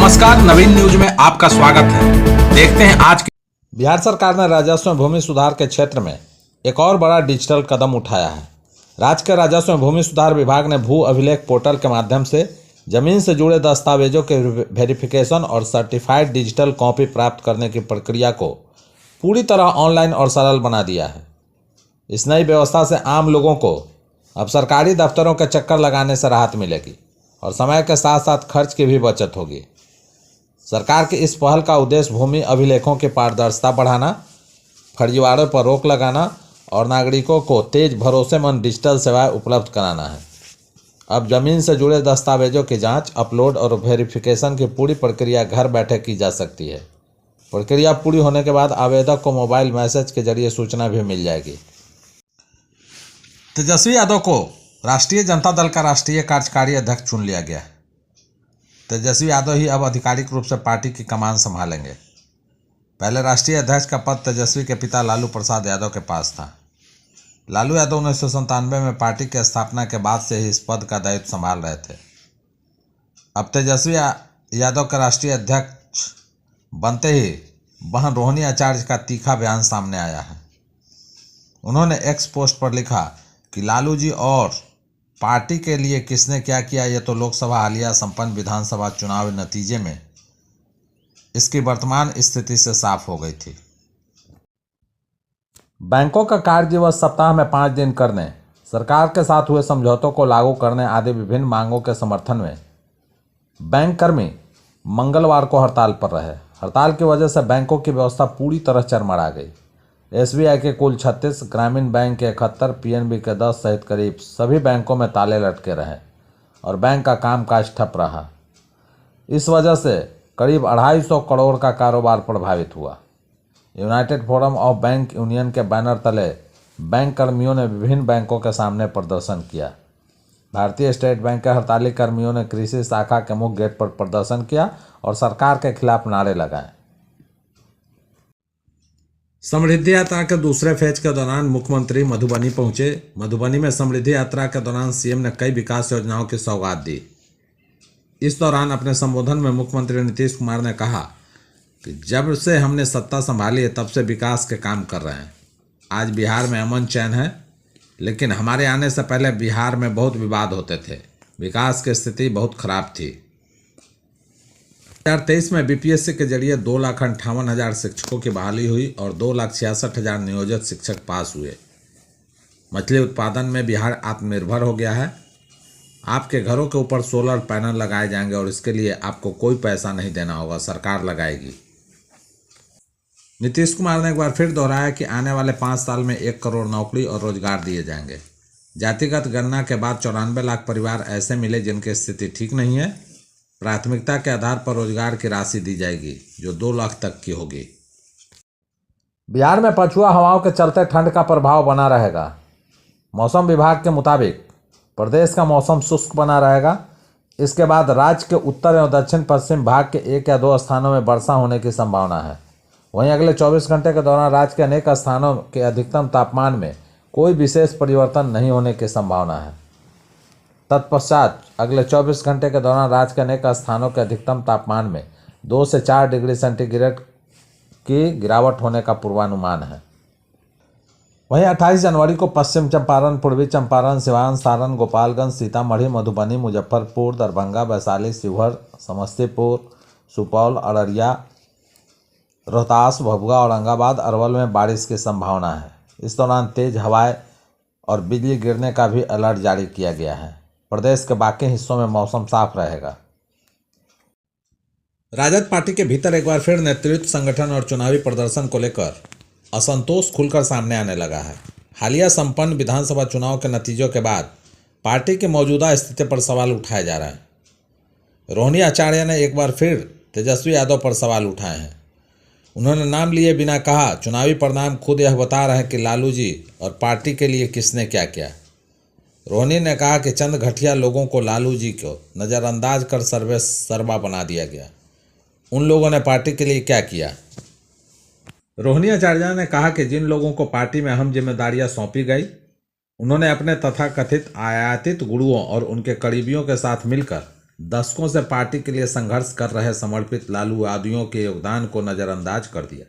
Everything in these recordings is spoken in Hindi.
नमस्कार, नवीन न्यूज में आपका स्वागत है। देखते हैं आज की। बिहार सरकार ने राजस्व में भूमि सुधार के क्षेत्र में एक और बड़ा डिजिटल कदम उठाया है। राज्य के राजस्व में भूमि सुधार विभाग ने भू अभिलेख पोर्टल के माध्यम से जमीन से जुड़े दस्तावेजों के वेरिफिकेशन और सर्टिफाइड डिजिटल कॉपी प्राप्त करने की प्रक्रिया को पूरी तरह ऑनलाइन और सरल बना दिया है। इस नई व्यवस्था से आम लोगों को अब सरकारी दफ्तरों के चक्कर लगाने से राहत मिलेगी और समय के साथ साथ खर्च की भी बचत होगी। सरकार की इस पहल का उद्देश्य भूमि अभिलेखों की पारदर्शिता बढ़ाना, फर्जीवाड़ों पर रोक लगाना और नागरिकों को तेज भरोसेमंद डिजिटल सेवाएं उपलब्ध कराना है। अब जमीन से जुड़े दस्तावेजों की जांच, अपलोड और वेरिफिकेशन की पूरी प्रक्रिया घर बैठे की जा सकती है। प्रक्रिया पूरी होने के बाद आवेदक को मोबाइल मैसेज के जरिए सूचना भी मिल जाएगी। तेजस्वी यादव को राष्ट्रीय जनता दल का राष्ट्रीय कार्यकारी अध्यक्ष चुन लिया गया है। तेजस्वी यादव ही अब आधिकारिक रूप से पार्टी की कमान संभालेंगे। पहले राष्ट्रीय अध्यक्ष का पद तेजस्वी के पिता लालू प्रसाद यादव के पास था। लालू यादव 1997 में पार्टी की स्थापना के बाद से ही इस पद का दायित्व संभाल रहे थे। अब तेजस्वी यादव का राष्ट्रीय अध्यक्ष बनते ही बहन रोहिणी आचार्य का तीखा बयान सामने आया है। उन्होंने एक्स पोस्ट पर लिखा कि लालू जी और पार्टी के लिए किसने क्या किया, यह तो लोकसभा हालिया संपन्न विधानसभा चुनाव नतीजे में इसकी वर्तमान स्थिति से साफ हो गई थी। बैंकों का कार्य दिवस सप्ताह में 5 दिन करने, सरकार के साथ हुए समझौतों को लागू करने आदि विभिन्न मांगों के समर्थन में बैंक कर्मी मंगलवार को हड़ताल पर रहे। हड़ताल की वजह से बैंकों की व्यवस्था पूरी तरह चरमरा गई। एसबीआई के कुल 36, ग्रामीण बैंक के 71, पीएनबी के 10 सहित करीब सभी बैंकों में ताले लटके रहे और बैंक का कामकाज ठप रहा। इस वजह से करीब 250 करोड़ का कारोबार प्रभावित हुआ। United forum of bank union के बैनर तले बैंक कर्मियों ने विभिन्न बैंकों के सामने प्रदर्शन किया। भारतीय स्टेट बैंक के हड़ताली कर्मियों ने कृषि शाखा के मुख्य गेट पर प्रदर्शन किया और सरकार के खिलाफ नारे लगाए। समृद्धि यात्रा के दूसरे फेज के दौरान मुख्यमंत्री मधुबनी पहुंचे। मधुबनी में समृद्धि यात्रा के दौरान सीएम ने कई विकास योजनाओं की सौगात दी। इस दौरान अपने संबोधन में मुख्यमंत्री नीतीश कुमार ने कहा कि जब से हमने सत्ता संभाली है तब से विकास के काम कर रहे हैं। आज बिहार में अमन चैन है, लेकिन हमारे आने से पहले बिहार में बहुत विवाद होते थे। विकास की स्थिति बहुत खराब थी। 2023 में बीपीएससी के जरिए 2,58,000 शिक्षकों की बहाली हुई और 2,66,000 नियोजित शिक्षक पास हुए। मछली उत्पादन में बिहार आत्मनिर्भर हो गया है। आपके घरों के ऊपर सोलर पैनल लगाए जाएंगे और इसके लिए आपको कोई पैसा नहीं देना होगा, सरकार लगाएगी। नीतीश कुमार ने एक बार फिर दोहराया कि आने वाले 5 साल में 1 करोड़ नौकरी और रोजगार दिए जाएंगे। जातिगत गणना के बाद 94 लाख परिवार ऐसे मिले जिनकी स्थिति ठीक नहीं है। प्राथमिकता के आधार पर रोजगार की राशि दी जाएगी जो 2 लाख तक की होगी। बिहार में पछुआ हवाओं के चलते ठंड का प्रभाव बना रहेगा। मौसम विभाग के मुताबिक प्रदेश का मौसम शुष्क बना रहेगा। इसके बाद राज्य के उत्तर एवं दक्षिण पश्चिम भाग के 1 या 2 स्थानों में वर्षा होने की संभावना है। वहीं अगले 24 घंटे के दौरान राज्य के अनेक स्थानों के अधिकतम तापमान में कोई विशेष परिवर्तन नहीं होने की संभावना है। तत्पश्चात अगले 24 घंटे के दौरान राज्य के अनेक स्थानों के अधिकतम तापमान में 2 से 4 डिग्री सेंटीग्रेड की गिरावट होने का पूर्वानुमान है। वहीं 28 जनवरी को पश्चिम चंपारण, पूर्वी चंपारण, सिवान, सारण, गोपालगंज, सीतामढ़ी, मधुबनी, मुजफ्फरपुर, दरभंगा, वैशाली, शिवहर, समस्तीपुर, सुपौल, अररिया, रोहतास, भभुआ, औरंगाबाद, अरवल में बारिश की संभावना है। इस दौरान तेज हवाएं और बिजली गिरने का भी अलर्ट जारी किया गया है। प्रदेश के बाकी हिस्सों में मौसम साफ रहेगा। राजद पार्टी के भीतर एक बार फिर नेतृत्व, संगठन और चुनावी प्रदर्शन को लेकर असंतोष खुलकर सामने आने लगा है। हालिया संपन्न विधानसभा चुनाव के नतीजों के बाद पार्टी की मौजूदा स्थिति पर सवाल उठाए जा रहे हैं। रोहिणी आचार्य ने एक बार फिर तेजस्वी यादव पर सवाल उठाए हैं। उन्होंने नाम लिए बिना कहा, चुनावी परिणाम खुद यह बता रहे हैं कि लालू जी और पार्टी के लिए किसने क्या किया। रोहिणी ने कहा कि चंद घटिया लोगों को लालू जी को नज़रअंदाज कर सर्वे सर्वा बना दिया गया। उन लोगों ने पार्टी के लिए क्या किया। रोहिणी आचार्य ने कहा कि जिन लोगों को पार्टी में अहम जिम्मेदारियां सौंपी गई, उन्होंने अपने तथाकथित आयातित गुरुओं और उनके करीबियों के साथ मिलकर दशकों से पार्टी के लिए संघर्ष कर रहे समर्पित लालूवादियों के योगदान को नज़रअंदाज कर दिया।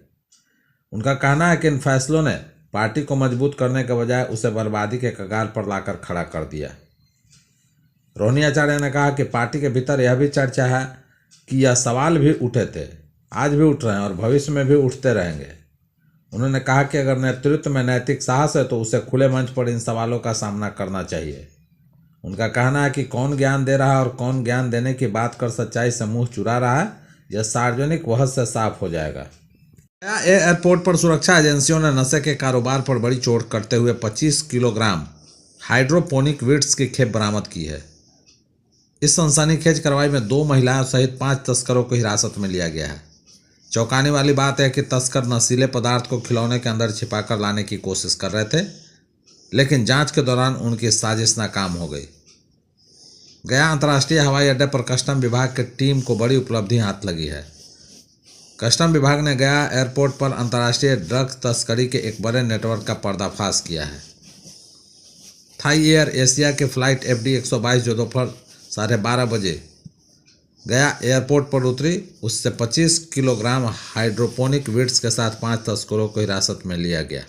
उनका कहना है कि इन फैसलों ने पार्टी को मजबूत करने के बजाय उसे बर्बादी के कगार पर लाकर खड़ा कर दिया। रोहिणी आचार्य ने कहा कि पार्टी के भीतर यह भी चर्चा है कि यह सवाल भी उठे थे, आज भी उठ रहे हैं और भविष्य में भी उठते रहेंगे। उन्होंने कहा कि अगर नेतृत्व में नैतिक साहस है तो उसे खुले मंच पर इन सवालों का सामना करना चाहिए। उनका कहना है कि कौन ज्ञान दे रहा है और कौन ज्ञान देने की बात कर सच्चाई से मुंह चुरा रहा है, यह सार्वजनिक बहस से साफ हो जाएगा। एयरपोर्ट पर सुरक्षा एजेंसियों ने नशे के कारोबार पर बड़ी चोट करते हुए 25 किलोग्राम हाइड्रोपोनिक वीड्स की खेप बरामद की है। इस सनसनीखेज कार्रवाई में 2 महिलाओं सहित 5 तस्करों को हिरासत में लिया गया है। चौंकाने वाली बात है कि तस्कर नशीले पदार्थ को खिलौने के अंदर छिपाकर लाने की कोशिश कर रहे थे, लेकिन जांच के दौरान उनकी साजिश नाकाम हो गई। गया अंतर्राष्ट्रीय हवाई अड्डे पर कस्टम विभाग की टीम को बड़ी उपलब्धि हाथ लगी है। कस्टम विभाग ने गया एयरपोर्ट पर अंतर्राष्ट्रीय ड्रग्स तस्करी के एक बड़े नेटवर्क का पर्दाफाश किया है। थाई एयर एशिया के फ्लाइट FD 122 जो दोपहर 12:30 बजे गया एयरपोर्ट पर उतरी, उससे 25 किलोग्राम हाइड्रोपोनिक वीड्स के साथ 5 तस्करों को हिरासत में लिया गया।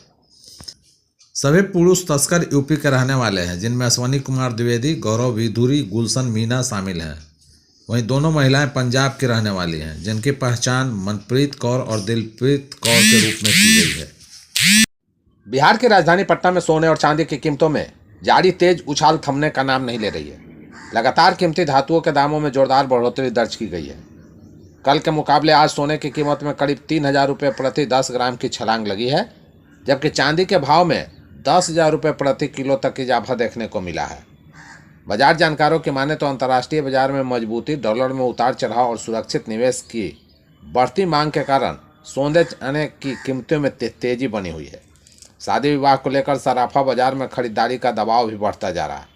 सभी पुरुष तस्कर यूपी के रहने वाले हैं, जिनमें अश्वनी कुमार द्विवेदी, गौरव विधुरी, गुलशन मीना शामिल हैं। वहीं दोनों महिलाएं पंजाब की रहने वाली हैं, जिनकी पहचान मनप्रीत कौर और दिलप्रीत कौर के रूप में की गई है। बिहार की राजधानी पटना में सोने और चांदी की कीमतों में जारी तेज उछाल थमने का नाम नहीं ले रही है। लगातार कीमती धातुओं के दामों में जोरदार बढ़ोतरी दर्ज की गई है। कल के मुकाबले आज सोने की कीमत में करीब 3,000 रुपये प्रति 10 ग्राम की छलांग लगी है, जबकि चांदी के भाव में 10,000 रुपये प्रति किलो तक की इजाफा देखने को मिला है। बाजार जानकारों की माने तो अंतर्राष्ट्रीय बाजार में मजबूती, डॉलर में उतार चढ़ाव और सुरक्षित निवेश की बढ़ती मांग के कारण सोने चांदी की कीमतों में तेजी बनी हुई है। शादी विवाह को लेकर सराफा बाजार में खरीदारी का दबाव भी बढ़ता जा रहा है।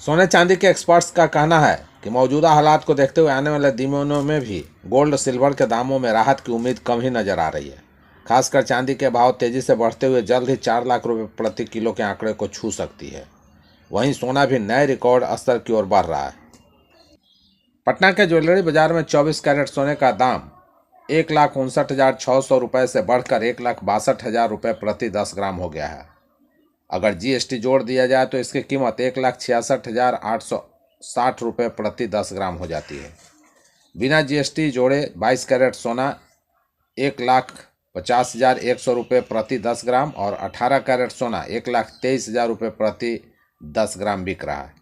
सोने चांदी के एक्सपर्ट्स का कहना है कि मौजूदा हालात को देखते हुए आने वाले दिनों में भी गोल्ड सिल्वर के दामों में राहत की उम्मीद कम ही नजर आ रही है। खासकर चांदी के भाव तेजी से बढ़ते हुए जल्द ही 4 लाख रुपये प्रति किलो के आंकड़े को छू सकती है। वहीं सोना भी नए रिकॉर्ड स्तर की ओर बढ़ रहा है। पटना के ज्वेलरी बाजार में 24 कैरेट सोने का दाम 1,59,600 रुपये से बढ़कर 1,62,000 रुपये प्रति 10 ग्राम हो गया है। अगर GST जोड़ दिया जाए तो इसकी कीमत 1,66,860 रुपये प्रति 10 ग्राम हो जाती है। बिना GST जोड़े 22 कैरेट सोना 1,50,100 रुपये प्रति 10 ग्राम और 18 कैरेट सोना 1,23,000 रुपये प्रति 10 ग्राम बिक रहा है।